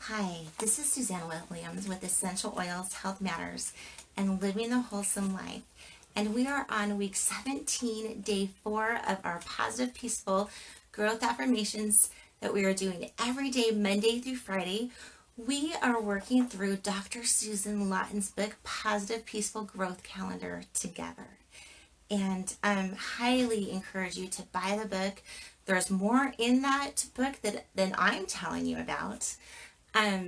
Hi, this is Suzanne Williams with Essential Oils, Health Matters, and Living the Wholesome Life. And we are on week 17, day 4 of our positive, peaceful growth affirmations that we are doing every day, Monday through Friday. We are working through Dr. Susan Lawton's book, Positive, Peaceful Growth Calendar, together. And I highly encourage you to buy the book. There's more in that book than I'm telling you about. I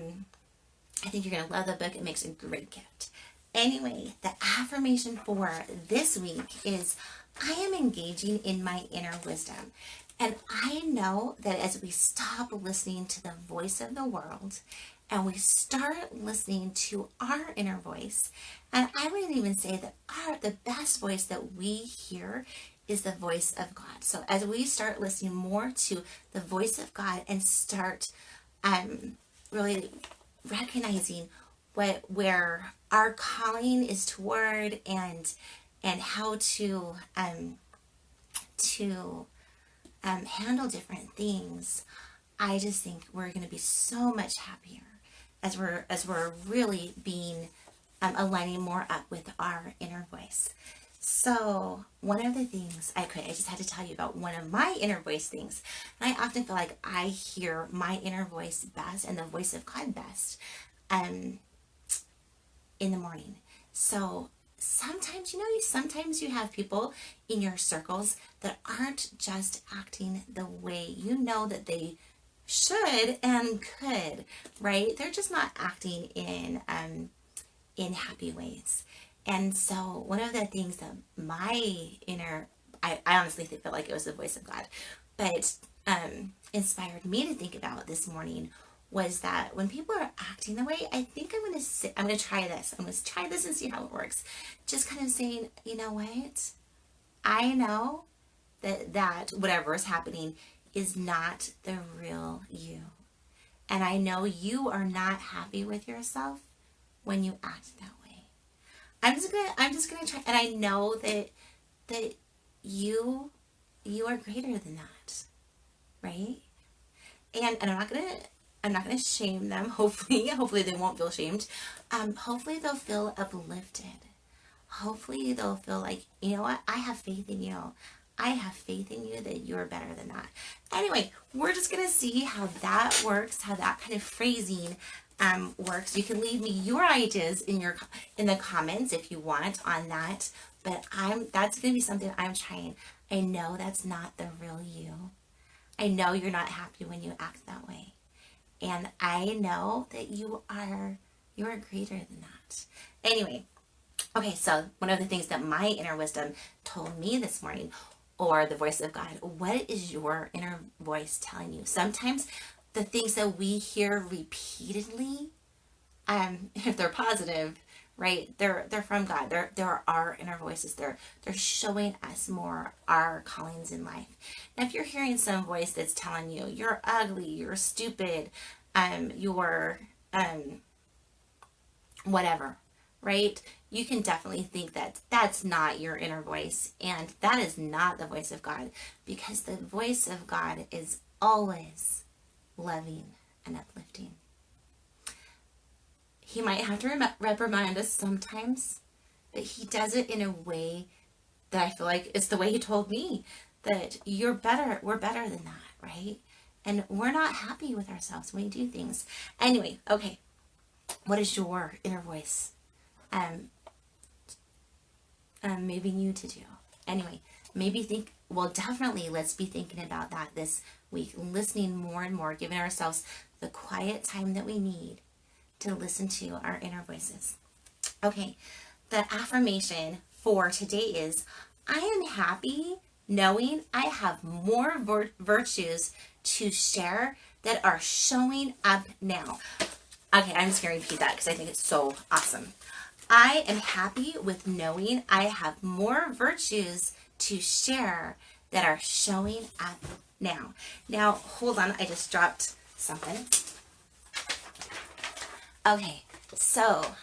think you're going to love the book. It makes a great gift. Anyway, the affirmation for this week is I am engaging in my inner wisdom. And I know that as we stop listening to the voice of the world and we start listening to our inner voice, and I would even say that the best voice that we hear is the voice of God. So as we start listening more to the voice of God and start really recognizing where our calling is toward and how to handle different things, I just think we're going to be so much happier as we're really being aligning more up with our inner voice. So one of the things I just had to tell you about one of my inner voice things. And I often feel like I hear my inner voice best and the voice of God best in the morning. So sometimes you have people in your circles that aren't just acting the way you know that they should and could, right? They're just not acting in happy ways. And so one of the things that I honestly felt like it was the voice of God, but inspired me to think about this morning was that when people are acting the way, I think I'm going to try this. I'm going to try this and see how it works. Just kind of saying, you know what? I know that whatever is happening is not the real you. And I know you are not happy with yourself when you act that way. I'm just gonna try, and I know that you are greater than that, right? And I'm not gonna shame them. Hopefully they won't feel shamed. Hopefully they'll feel uplifted. Hopefully they'll feel like, you know what? I have faith in you. I have faith in you that you're better than that. Anyway, we're just gonna see how that works, how that kind of phrasing works. You can leave me your ideas in the comments if you want on that. But that's gonna be something I'm trying. I know that's not the real you. I know you're not happy when you act that way. And I know that you're greater than that. Anyway, okay, so one of the things that my inner wisdom told me this morning, or the voice of God, what is your inner voice telling you? Sometimes the things that we hear repeatedly, if they're positive, right, they're from God. They're our inner voices. They're showing us more our callings in life. Now, if you're hearing some voice that's telling you you're ugly, you're stupid, you're whatever, right? You can definitely think that that's not your inner voice, and that is not the voice of God, because the voice of God is always loving and uplifting. He might have to reprimand us sometimes, but he does it in a way that I feel like it's the way he told me, that we're better than that, right? And we're not happy with ourselves when we do things. Anyway, okay, what is your inner voice moving you to do? Anyway, definitely let's be thinking about that this week, listening more and more, giving ourselves the quiet time that we need to listen to our inner voices. Okay, the affirmation for today is, I am happy knowing I have more virtues to share that are showing up now. Okay, I'm just going to repeat that because I think it's so awesome. I am happy with knowing I have more virtues to share that are showing up now. Now, hold on, I just dropped something. Okay, so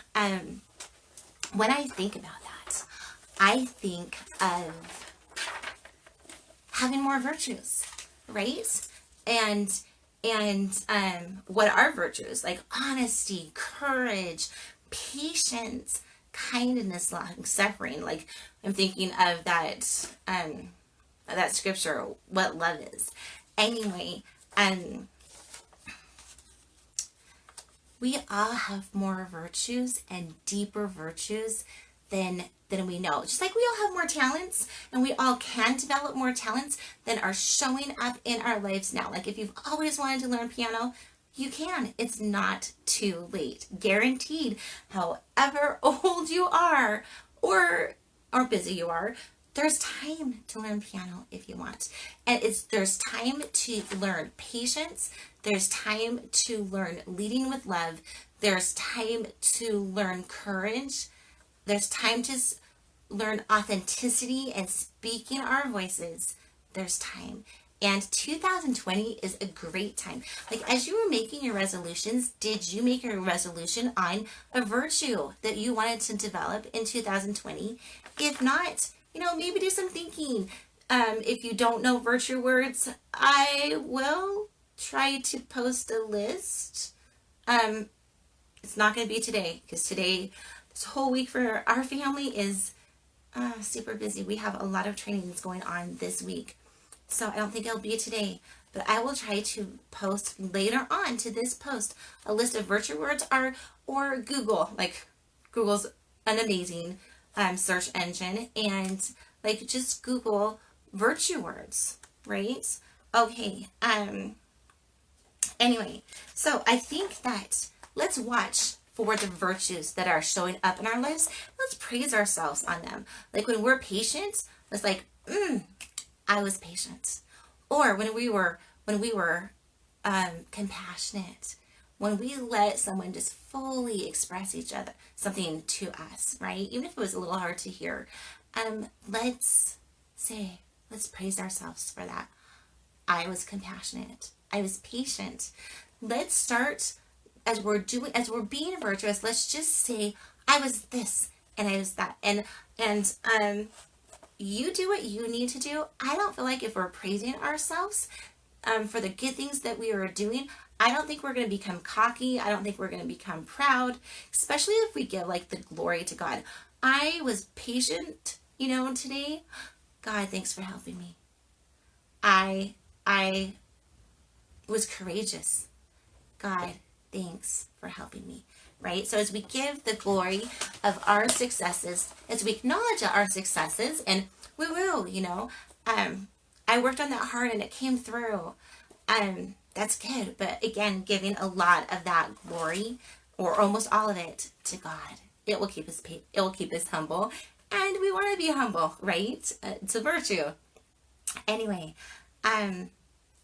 when I think about that, I think of having more virtues, right? And And what are virtues? Like honesty, courage, patience, kindness, long suffering. Like I'm thinking of that scripture, what love is. Anyway, we all have more virtues and deeper virtues than we know. Just like we all have more talents and we all can develop more talents than are showing up in our lives now. Like if you've always wanted to learn piano, you can. It's not too late. Guaranteed. However old you are or busy you are, there's time to learn piano if you want. And there's time to learn patience. There's time to learn leading with love. There's time to learn courage. There's time to learn authenticity and speaking our voices. There's time. And 2020 is a great time. Like as you were making your resolutions, did you make a resolution on a virtue that you wanted to develop in 2020? If not, maybe do some thinking. If you don't know virtue words, I will try to post a list. It's not going to be today because this whole week for our family is super busy. We have a lot of trainings going on this week. So I don't think it'll be today, but I will try to post later on to this post a list of virtue words or Google. Like Google's an amazing search engine, and like just Google virtue words, right? Okay. Anyway, so I think that let's watch for the virtues that are showing up in our lives. Let's praise ourselves on them. Like when we're patient, it's like, I was patient. Or when we were compassionate, when we let someone just fully express something to us, right? Even if it was a little hard to hear, let's praise ourselves for that. I was compassionate. I was patient. Let's start as we're being virtuous. Let's just say I was this and I was that, and you do what you need to do. I don't feel like if we're praising ourselves for the good things that we are doing, I don't think we're going to become cocky. I don't think we're going to become proud, especially if we give like the glory to God. I was patient, today. God, thanks for helping me. I was courageous. God, thanks for helping me. Right? So as we give the glory of our successes, as we acknowledge our successes, and we will, I worked on that hard and it came through. That's good. But again, giving a lot of that glory, or almost all of it, to God. It will keep us humble. And we want to be humble, right? It's a virtue. Anyway, and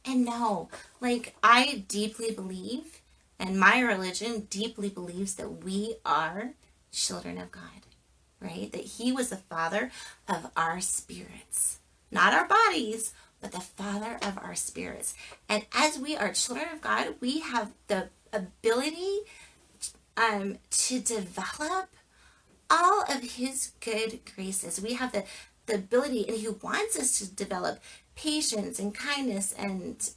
no, like I deeply believe, and my religion deeply believes that we are children of God, right? That He was the Father of our spirits, not our bodies, but the Father of our spirits. And as we are children of God, we have the ability to develop all of His good graces. We have the ability, and He wants us to develop patience and kindness and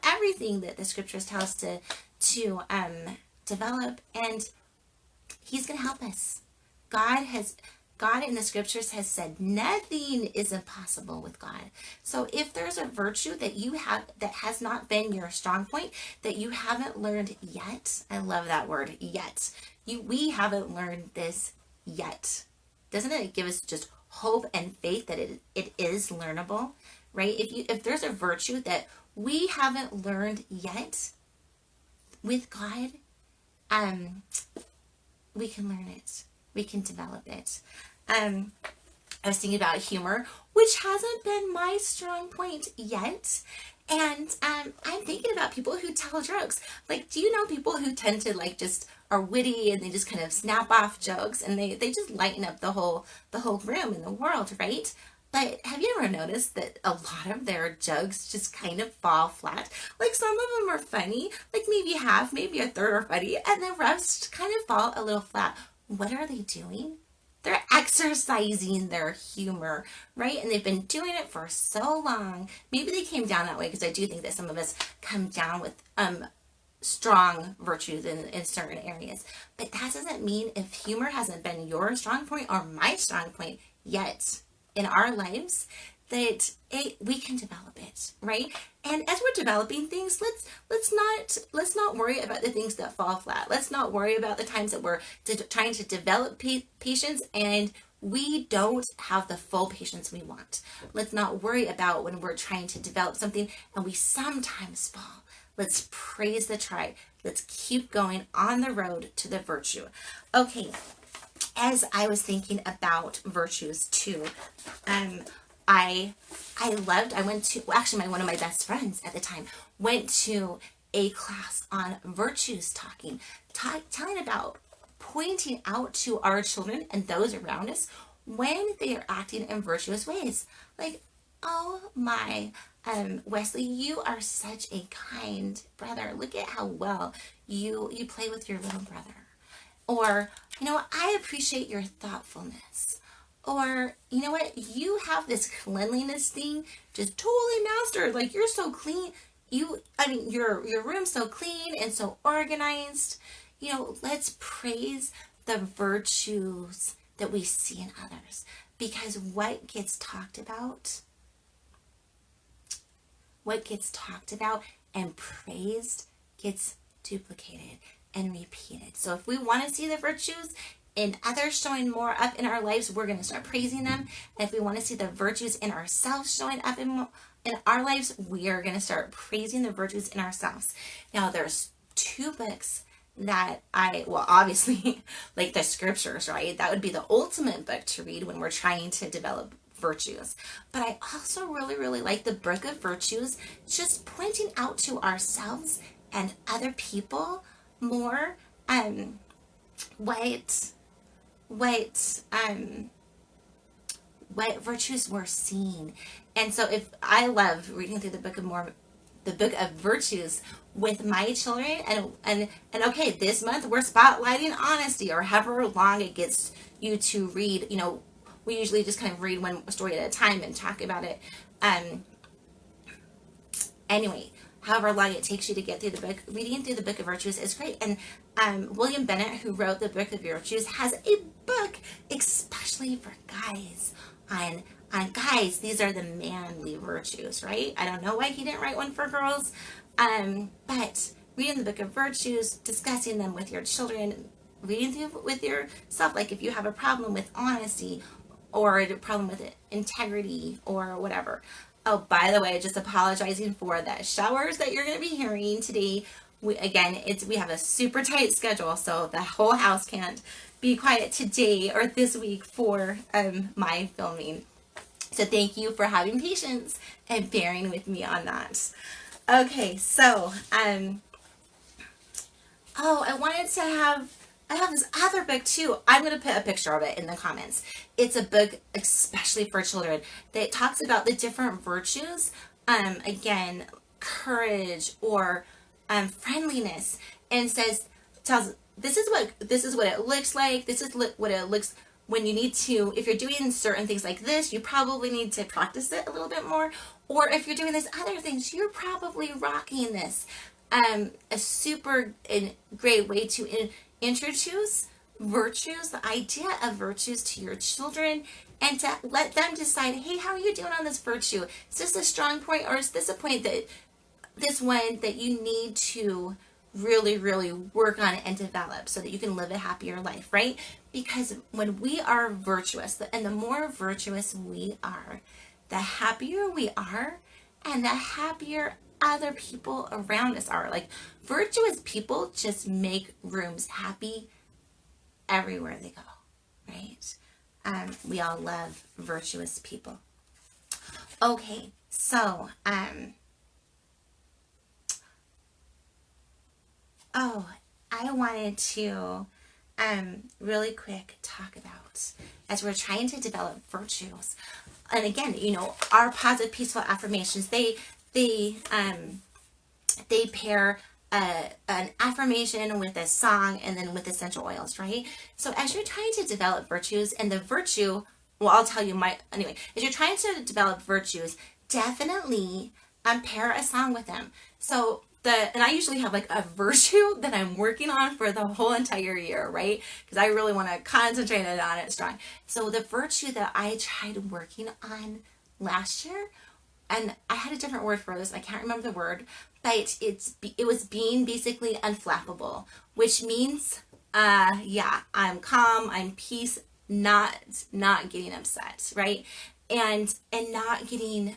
everything that the scriptures tell us to develop, and He's going to help us. God in the scriptures has said nothing is impossible with God. So if there's a virtue that you have that has not been your strong point, that you haven't learned yet, I love that word, yet. We haven't learned this yet. Doesn't it give us just hope and faith that it is learnable, right? If there's a virtue that we haven't learned yet with God, we can learn it. We can develop it. I was thinking about humor, which hasn't been my strong point yet. And I'm thinking about people who tell jokes. Like, do you know people who tend to like just are witty and they just kind of snap off jokes and they just lighten up the whole room in the world, right? But have you ever noticed that a lot of their jokes just kind of fall flat? Like some of them are funny, like maybe half, maybe a third are funny, and the rest kind of fall a little flat. What are they doing? they're exercising their humor, right? And they've been doing it for so long. Maybe they came down that way, because I do think that some of us come down with strong virtues in certain areas. But that doesn't mean, if humor hasn't been your strong point or my strong point yet in our lives, that we can develop it, right? And as we're developing things, let's not worry about the things that fall flat. Let's not worry about the times that we're trying to develop patience and we don't have the full patience we want. Let's not worry about when we're trying to develop something and we sometimes fall. Let's praise the try. Let's keep going on the road to the virtue. Okay, as I was thinking about virtues too, I went to, well, actually one of my best friends at the time went to a class on virtues talking, telling about pointing out to our children and those around us when they are acting in virtuous ways. Like, oh my, Wesley, you are such a kind brother. Look at how well you play with your little brother. Or, I appreciate your thoughtfulness. Or, you know what, you have this cleanliness thing just totally mastered. Like, you're so clean. Your room's so clean and so organized. Let's praise the virtues that we see in others. Because what gets talked about and praised gets duplicated and repeated. So if we want to see the virtues in others showing more up in our lives, we're going to start praising them. And if we want to see the virtues in ourselves showing up in our lives, we are going to start praising the virtues in ourselves. Now, there's 2 books that obviously, like the scriptures, right? That would be the ultimate book to read when we're trying to develop virtues. But I also really, really like the book of virtues, just pointing out to ourselves and other people more what virtues we're seeing. And so if I love reading through the book of virtues with my children, and okay, this month we're spotlighting honesty, or however long it gets you to read. We usually just kind of read one story at a time and talk about it. Anyway, however long it takes you to get through the book, reading through the book of virtues is great. And William Bennett, who wrote the book of virtues, has a book especially for guys on guys. These are the manly virtues, right? I don't know why he didn't write one for girls, but reading the book of virtues, discussing them with your children, reading through with yourself, like if you have a problem with honesty or a problem with integrity or whatever. Oh, by the way, just apologizing for the showers that you're going to be hearing today. We have a super tight schedule, so the whole house can't be quiet today or this week for my filming. So thank you for having patience and bearing with me on that. Okay, so I have this other book too. I'm going to put a picture of it in the comments. It's a book especially for children that talks about the different virtues. Again, courage or friendliness, and tells this is what it looks like. This is what it looks when you need to. If you're doing certain things like this, you probably need to practice it a little bit more. Or if you're doing these other things, you're probably rocking this. A super great way to introduce virtues, the idea of virtues to your children, and to let them decide, hey, how are you doing on this virtue? Is this a strong point, or is this a point that you need to really, really work on and develop so that you can live a happier life, right? Because when we are virtuous, and the more virtuous we are, the happier we are, and the happier other people around us are. Like, virtuous people just make rooms happy everywhere they go, right? We all love virtuous people. Okay, so I wanted to really quick talk about, as we're trying to develop virtues, and again, our positive, peaceful affirmations, they pair an affirmation with a song and then with essential oils, right? So as you're trying to develop virtues, and the virtue, well, I'll tell you anyway, as you're trying to develop virtues, definitely pair a song with them. So and I usually have like a virtue that I'm working on for the whole entire year, right? Because I really want to concentrate on it strong. So the virtue that I tried working on last year, and I had a different word for this, I can't remember the word, but it was being basically unflappable, which means yeah, I'm calm, I'm peace, not getting upset, right? And not getting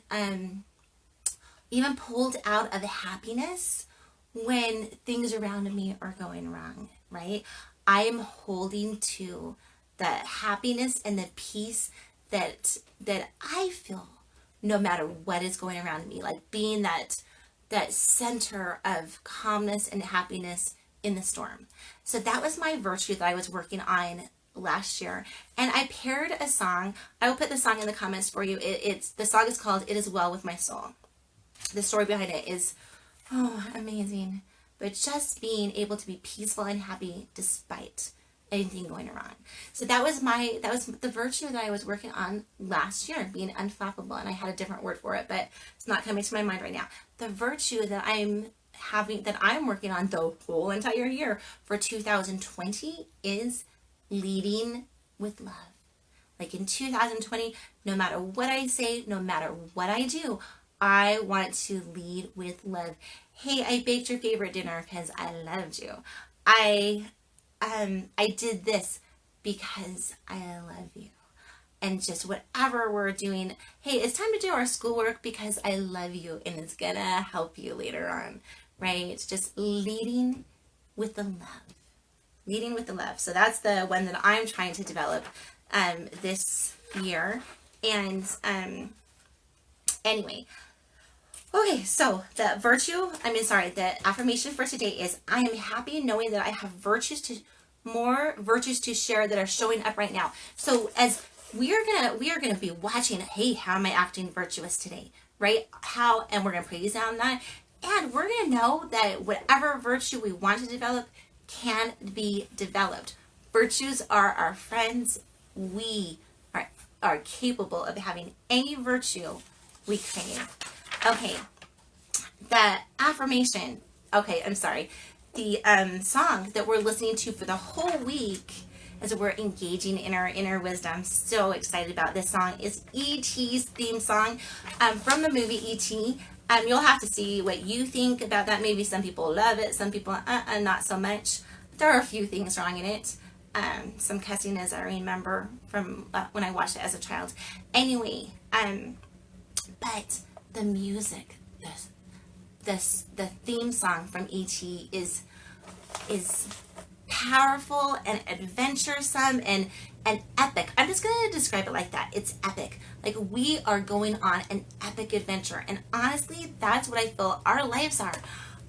even pulled out of happiness when things around me are going wrong, right? I am holding to the happiness and the peace that I feel no matter what is going around me, like being that center of calmness and happiness in the storm. So that was my virtue that I was working on last year, and I paired a song. I will put the song in the comments for you. The song is called "It Is Well With My Soul." The story behind it is amazing, but just being able to be peaceful and happy despite anything going wrong. So that was the virtue that I was working on last year, being unflappable, and I had a different word for it, but it's not coming to my mind right now. The virtue that I'm working on the whole entire year for 2020 is leading with love. Like in 2020, no matter what I say, no matter what I do, I want to lead with love. Hey, I baked your favorite dinner because I loved you. I did this because I love you. And just whatever we're doing, hey, it's time to do our schoolwork because I love you and it's gonna help you later on, right? Just leading with the love. Leading with the love. So that's the one that I'm trying to develop this year. And anyway, okay, so the affirmation for today is I am happy knowing that I have more virtues to share that are showing up right now. So as we are gonna be watching, hey, how am I acting virtuous today, right? And we're gonna praise on that, and we're gonna know that whatever virtue we want to develop can be developed. Virtues are our friends. We are capable of having any virtue we crave. Okay, the affirmation. Okay, I'm sorry. The song that we're listening to for the whole week as we're engaging in our inner wisdom. So excited about this song is E.T.'s theme song from the movie E.T. You'll have to see what you think about that. Maybe some people love it, some people not so much. There are a few things wrong in it. Some cussing, as I remember from when I watched it as a child. Anyway, but the music, the theme song from E.T. is powerful and adventuresome and epic. I'm just going to describe it like that. It's epic. Like we are going on an epic adventure. And honestly, that's what I feel our lives are.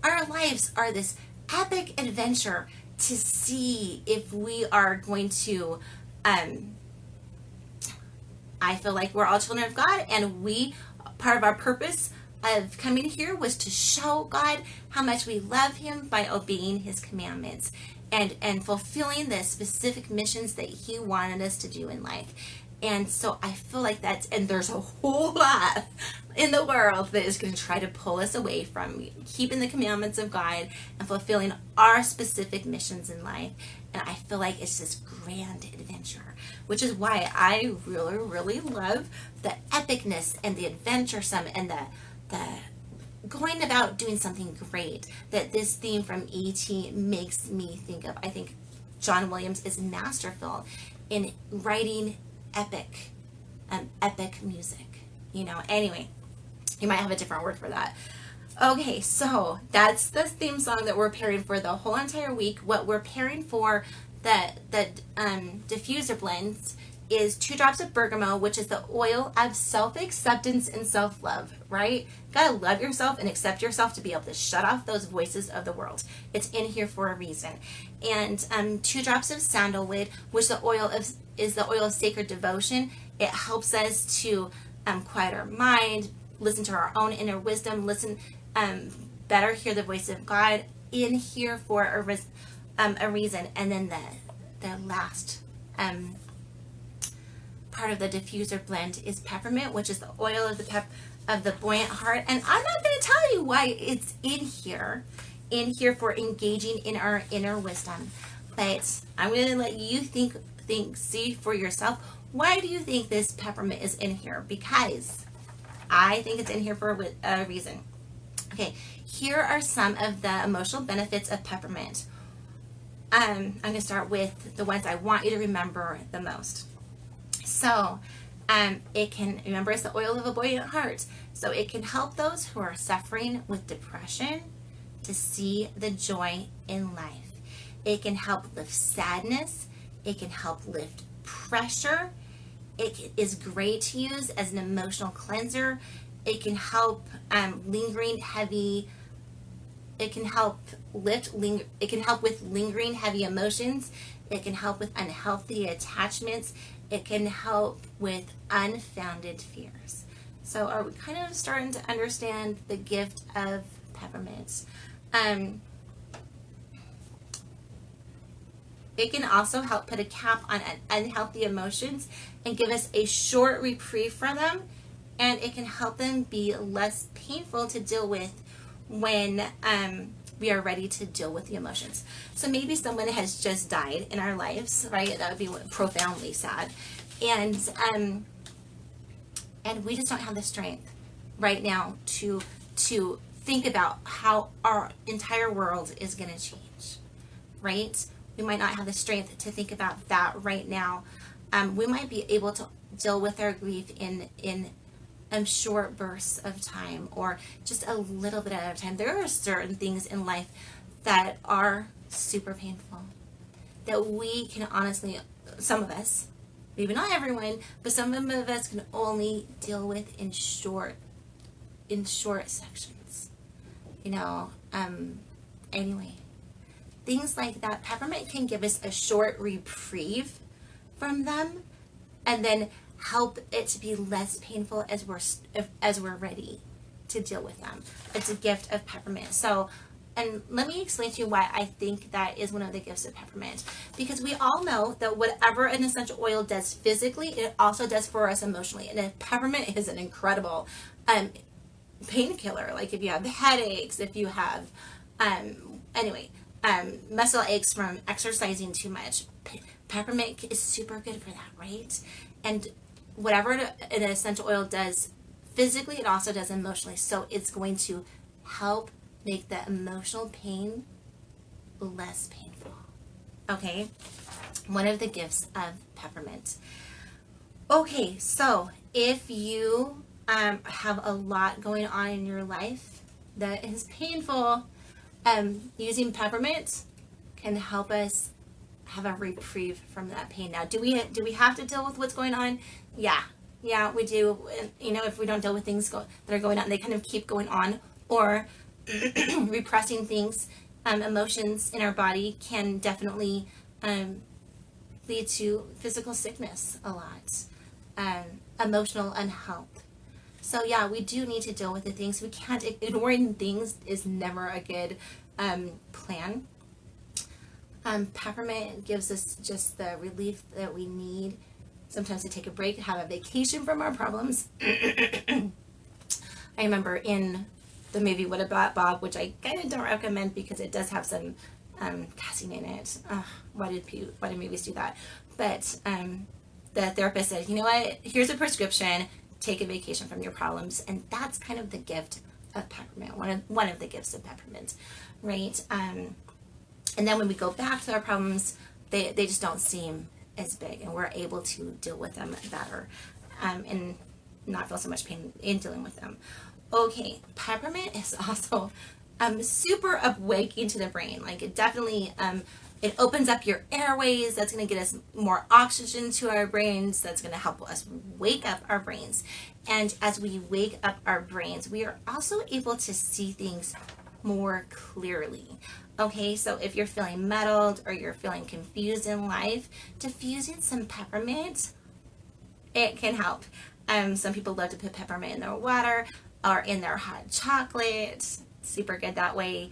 Our lives are this epic adventure to see if we are going to, I feel like we're all children of God, and part of our purpose of coming here was to show God how much we love him by obeying his commandments and fulfilling the specific missions that he wanted us to do in life. And so I feel like and there's a whole lot in the world that is going to try to pull us away from keeping the commandments of God and fulfilling our specific missions in life. And I feel like it's this grand adventure, which is why I really, really love the epicness and the adventuresome and the going about doing something great that this theme from E.T. makes me think of. I think John Williams is masterful in writing epic music. Anyway, you might have a different word for that. Okay, so that's the theme song that we're pairing for the whole entire week. What we're pairing for the diffuser blends is 2 drops of bergamot, which is the oil of self-acceptance and self-love, right? Gotta love yourself and accept yourself to be able to shut off those voices of the world. It's in here for a reason. And 2 drops of sandalwood, which is the oil of sacred devotion. It helps us to quiet our mind, listen to our own inner wisdom, better hear the voice of God, in here for a reason. And then the last part of the diffuser blend is peppermint, which is the oil of the Bouyant Heart. And I'm not going to tell you why it's in here for engaging in our inner wisdom, but I'm going to let you see for yourself. Why do you think this peppermint is in here? Because I think it's in here for a reason. Okay, here are some of the emotional benefits of peppermint. I'm going to start with the ones I want you to remember the most. So, remember, it's the oil of a buoyant heart. So it can help those who are suffering with depression to see the joy in life. It can help lift sadness. It can help lift pressure. It is great to use as an emotional cleanser. It can help It can help with lingering heavy emotions. It can help with unhealthy attachments. It can help with unfounded fears. So are we kind of starting to understand the gift of peppermint? It can also help put a cap on unhealthy emotions and give us a short reprieve from them. And it can help them be less painful to deal with when we are ready to deal with the emotions. So maybe someone has just died in our lives, right? That would be profoundly sad. And we just don't have the strength right now to think about how our entire world is going to change, right? We might not have the strength to think about that right now. We might be able to deal with our grief in short bursts of time, or just a little bit at a time. There are certain things in life that are super painful that we can honestly, some of us, maybe not everyone, but some of us can only deal with in short sections. Anyway, things like that. Peppermint can give us a short reprieve from them, and then help it to be less painful as we're ready to deal with them. It's a gift of peppermint. So, and let me explain to you why I think that is one of the gifts of peppermint. Because we all know that whatever an essential oil does physically, it also does for us emotionally. And peppermint is an incredible painkiller. Like if you have headaches, if you have muscle aches from exercising too much, peppermint is super good for that, right? And whatever an essential oil does physically, it also does emotionally. So it's going to help make the emotional pain less painful. Okay, one of the gifts of peppermint. Okay, so if you have a lot going on in your life that is painful, using peppermint can help us have a reprieve from that pain. Now, do we have to deal with what's going on? Yeah, we do. If we don't deal with things that are going on, they kind of keep going on, or repressing things, emotions in our body can definitely lead to physical sickness a lot, emotional unhealth. So yeah, we do need to deal with the things. We can't, ignoring things is never a good plan. Peppermint gives us just the relief that we need sometimes to take a break, have a vacation from our problems. I remember in the movie What About Bob, which I kind of don't recommend because it does have some cussing in it. Why did movies do that? But the therapist said, you know what, here's a prescription, take a vacation from your problems. And that's kind of the gift of peppermint, one of the gifts of peppermint, right? And then when we go back to our problems, they just don't seem as big, and we're able to deal with them better, and not feel so much pain in dealing with them. Okay, peppermint is also super awakening to the brain. Like it definitely, it opens up your airways. That's going to get us more oxygen to our brains. That's going to help us wake up our brains. And as we wake up our brains, we are also able to see things more clearly. Okay, so if you're feeling muddled or you're feeling confused in life, diffusing some peppermint, it can help. Some people love to put peppermint in their water or in their hot chocolate. Super good that way.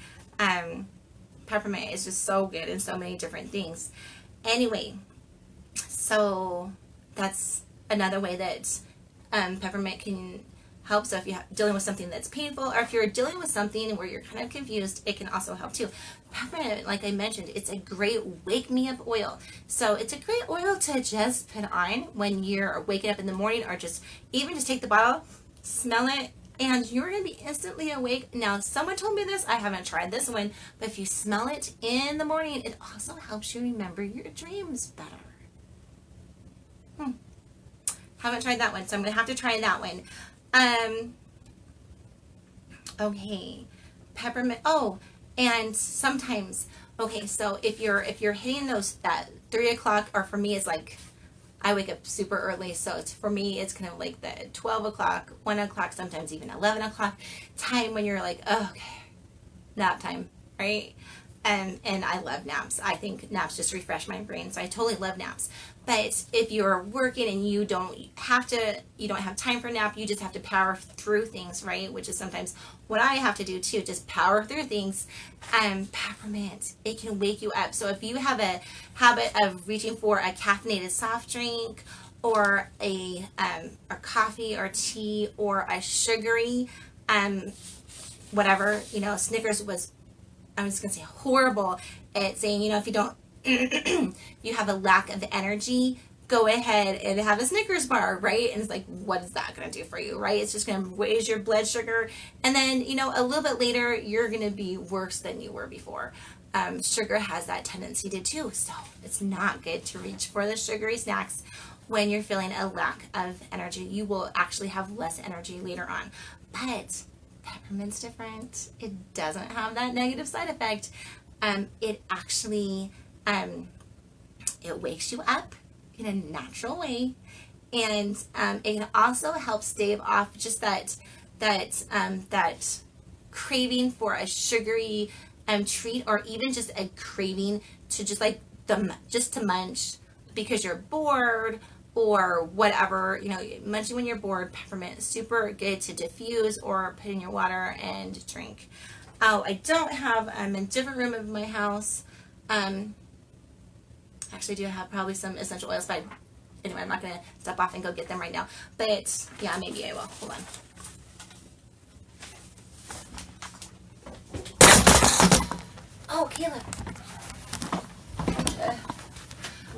peppermint is just so good in so many different things. Anyway, so that's another way that peppermint can help. So if you're dealing with something that's painful, or if you're dealing with something where you're kind of confused, it can also help too. Peppermint, like I mentioned, it's a great wake me up oil. So it's a great oil to just put on when you're waking up in the morning, or just even just take the bottle, smell it, and you're going to be instantly awake. Now, someone told me this, I haven't tried this one, but if you smell it in the morning, it also helps you remember your dreams better. Haven't tried that one, so I'm going to have to try that one. Okay, peppermint. Oh, and sometimes, okay, so if you're hitting that 3 o'clock, or for me, it's like, I wake up super early, so for me, it's kind of like the 12 o'clock, 1 o'clock, sometimes even 11 o'clock time when you're like, oh, okay, nap time, right? And I love naps. I think naps just refresh my brain, so I totally love naps. But if you're working and you don't have time for a nap, you just have to power through things, right? Which is sometimes what I have to do too, just power through things. Peppermint, it can wake you up. So if you have a habit of reaching for a caffeinated soft drink, or a coffee or tea, or a sugary, whatever, Snickers was, I'm just going to say, horrible at saying, if you don't, you have a lack of energy, go ahead and have a Snickers bar, right? And it's like, what is that going to do for you, right? It's just going to raise your blood sugar. And then, a little bit later, you're going to be worse than you were before. Sugar has that tendency to too. So it's not good to reach for the sugary snacks when you're feeling a lack of energy. You will actually have less energy later on. But peppermint's different. It doesn't have that negative side effect. It actually, it wakes you up in a natural way, and it can also help stave off just that craving for a sugary treat, or even just a craving to just to munch because you're bored or whatever. Munching when you're bored. Peppermint is super good to diffuse or put in your water and drink. Oh, I don't have, I'm in a different room of my house. Actually, I do have probably some essential oils, but anyway, I'm not going to step off and go get them right now. But yeah, maybe I will. Hold on. Oh, Caleb.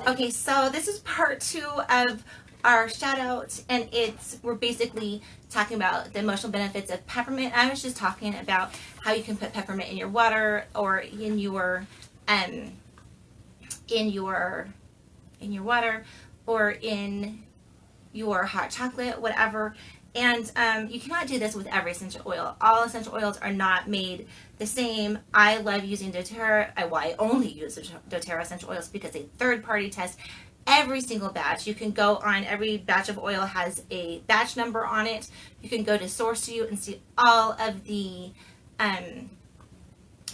Okay, so this is part 2 of our shout out, and we're basically talking about the emotional benefits of peppermint. I was just talking about how you can put peppermint in your water, or in your water, or in your hot chocolate, whatever. And you cannot do this with every essential oil. All essential oils are not made the same. I love using doTERRA. I only use doTERRA essential oils because a third-party test every single batch. You can go on, every batch of oil has a batch number on it. You can go to SourceU and see all of the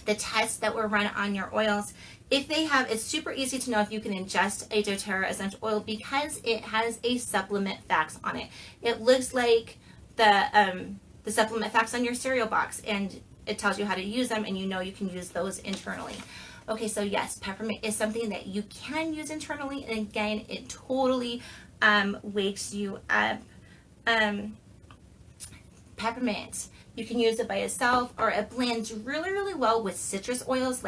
tests that were run on your oils. It's super easy to know if you can ingest a doTERRA essential oil because it has a supplement facts on it. It looks like the supplement facts on your cereal box, and it tells you how to use them, and you can use those internally. Okay, so yes, peppermint is something that you can use internally, and again, it totally wakes you up. Peppermint, you can use it by itself, or it blends really, really well with citrus oils,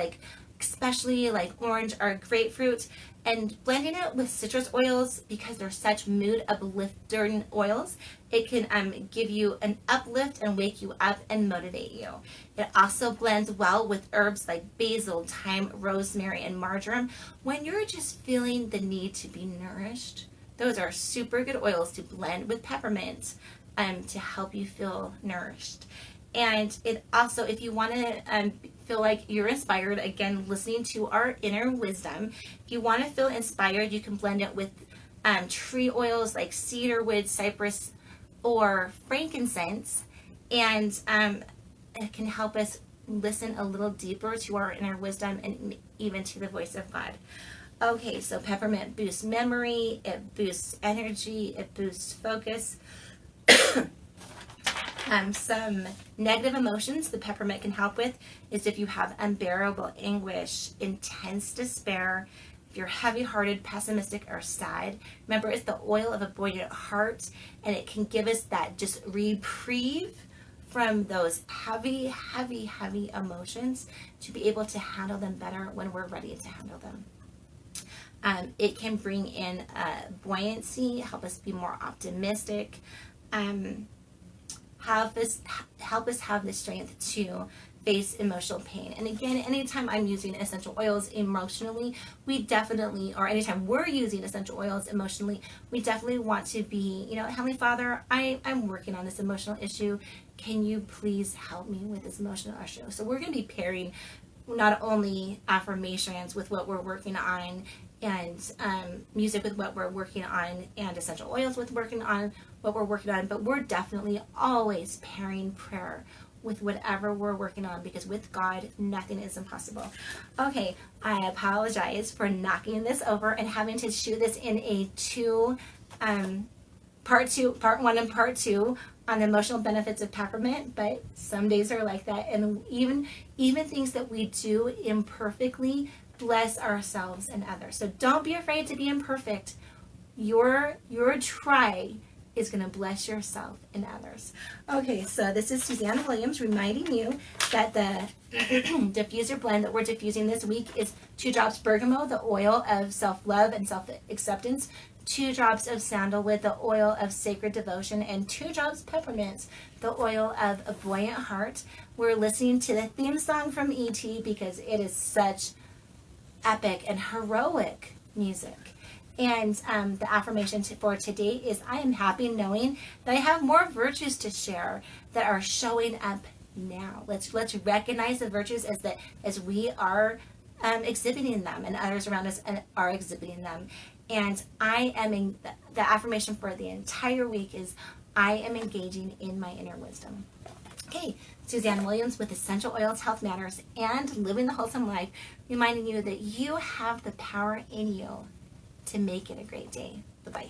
especially like orange or grapefruit. And blending it with citrus oils, because they're such mood uplifting oils, it can give you an uplift and wake you up and motivate you. It also blends well with herbs like basil, thyme, rosemary, and marjoram. When you're just feeling the need to be nourished, those are super good oils to blend with peppermint to help you feel nourished. And it also, if you want to feel like you're inspired, again, listening to our inner wisdom, if you want to feel inspired, you can blend it with tree oils like cedarwood, cypress, or frankincense, and it can help us listen a little deeper to our inner wisdom and even to the voice of God. Okay, so peppermint boosts memory, it boosts energy, it boosts focus. Some negative emotions the peppermint can help with is if you have unbearable anguish, intense despair, if you're heavy-hearted, pessimistic, or sad. Remember, it's the oil of a buoyant heart, and it can give us that just reprieve from those heavy, heavy, heavy emotions to be able to handle them better when we're ready to handle them. It can bring in buoyancy, help us be more optimistic, help us have the strength to face emotional pain. And again, anytime I'm using essential oils emotionally, we definitely, or anytime we're using essential oils emotionally, we definitely want to be, Heavenly Father, I'm working on this emotional issue. Can you please help me with this emotional issue? So we're going to be pairing not only affirmations with what we're working on, and music with what we're working on, and essential oils with what we're working on, but we're definitely always pairing prayer with whatever we're working on, because with God, nothing is impossible. Okay, I apologize for knocking this over and having to shoot this in a part 1 and part 2 on the emotional benefits of peppermint, but some days are like that, and even things that we do imperfectly bless ourselves and others. So don't be afraid to be imperfect. Your try is going to bless yourself and others. Okay, so this is Susanna Williams reminding you that the diffuser blend that we're diffusing this week is 2 drops Bergamot, the oil of self-love and self-acceptance, 2 drops of Sandalwood, the oil of sacred devotion, and 2 drops Peppermint, the oil of a Bouyant Heart. We're listening to the theme song from E.T. because it is such epic and heroic music. And the affirmation for today is, I am happy knowing that I have more virtues to share that are showing up now. Let's recognize the virtues as we are exhibiting them, and others around us are exhibiting them. And the affirmation for the entire week is, I am engaging in my inner wisdom. Okay, Suzanne Williams with Essential Oils, Health Matters, and Living the Wholesome Life, reminding you that you have the power in you to make it a great day. Bye-bye.